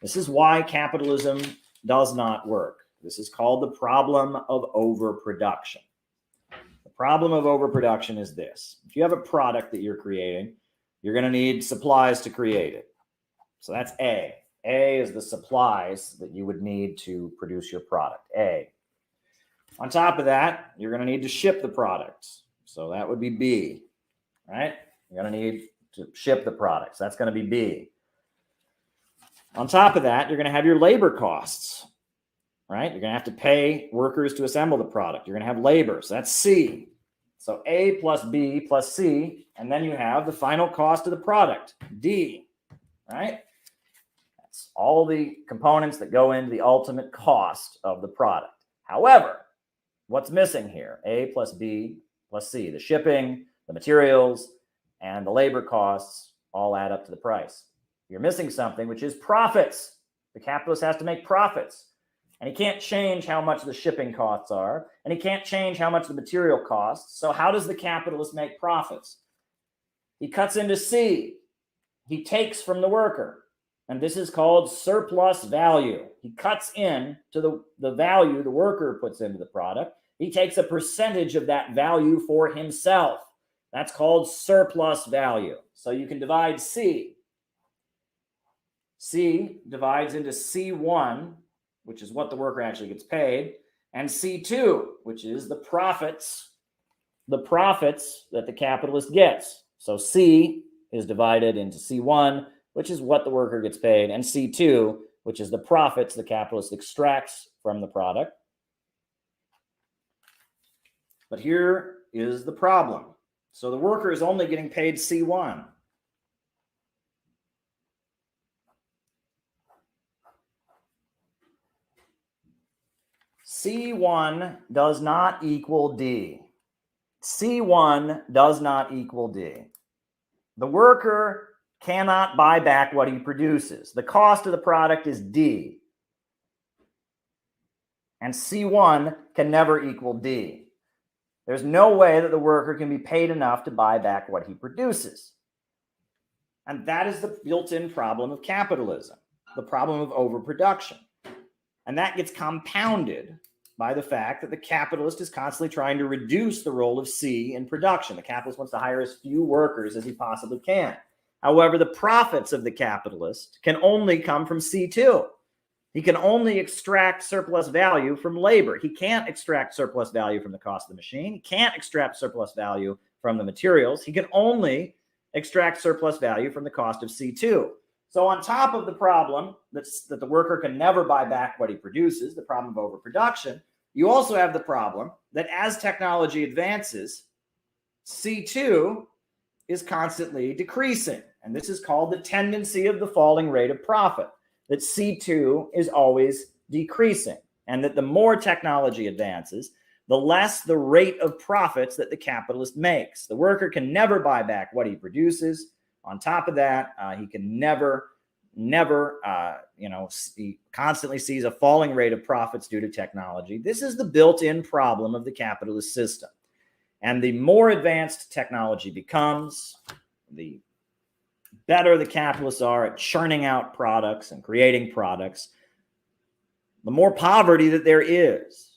This is why capitalism does not work. This is called the problem of overproduction. The problem of overproduction is this. If you have a product that you're creating, you're going to need supplies to create it. So that's A. A is the supplies that you would need to produce your product. A. On top of that, you're going to need to ship the products. So that would be B, right? You're going to need to ship the products. That's going to be B. On top of that, you're going to have your labor costs, right? You're going to have to pay workers to assemble the product. You're going to have labor. So that's C. So A plus B plus C, and then you have the final cost of the product, D, right? That's all the components that go into the ultimate cost of the product. However, what's missing here? A plus B plus C. The shipping, the materials, and the labor costs all add up to the price. You're missing something, which is profits. The capitalist has to make profits. And he can't change how much the shipping costs are, and he can't change how much the material costs. So how does the capitalist make profits? He cuts into C. He takes from the worker. And this is called surplus value. He cuts in to the value the worker puts into the product. He takes a percentage of that value for himself. That's called surplus value. So you can divide C. C divides into C1, which is what the worker actually gets paid, and C2, which is the profits that the capitalist gets. So C is divided into C1, which is what the worker gets paid, and C2, which is the profits the capitalist extracts from the product. But here is the problem. So the worker is only getting paid C1. C1 does not equal D. C1 does not equal D. The worker cannot buy back what he produces. The cost of the product is D. And C1 can never equal D. There's no way that the worker can be paid enough to buy back what he produces. And that is the built-in problem of capitalism, the problem of overproduction. And that gets compounded by the fact that the capitalist is constantly trying to reduce the role of C in production. The capitalist wants to hire as few workers as he possibly can. However, the profits of the capitalist can only come from C2. He can only extract surplus value from labor. He can't extract surplus value from the cost of the machine. He can't extract surplus value from the materials. He can only extract surplus value from the cost of C2. So on top of the problem that the worker can never buy back what he produces, the problem of overproduction, you also have the problem that as technology advances, C2 is constantly decreasing. And this is called the tendency of the falling rate of profit, that C2 is always decreasing, and that the more technology advances, the less the rate of profits that the capitalist makes. The worker can never buy back what he produces. On top of that, he can never, he constantly sees a falling rate of profits due to technology. This is the built-in problem of the capitalist system. And the more advanced technology becomes, the better the capitalists are at churning out products and creating products, the more poverty that there is.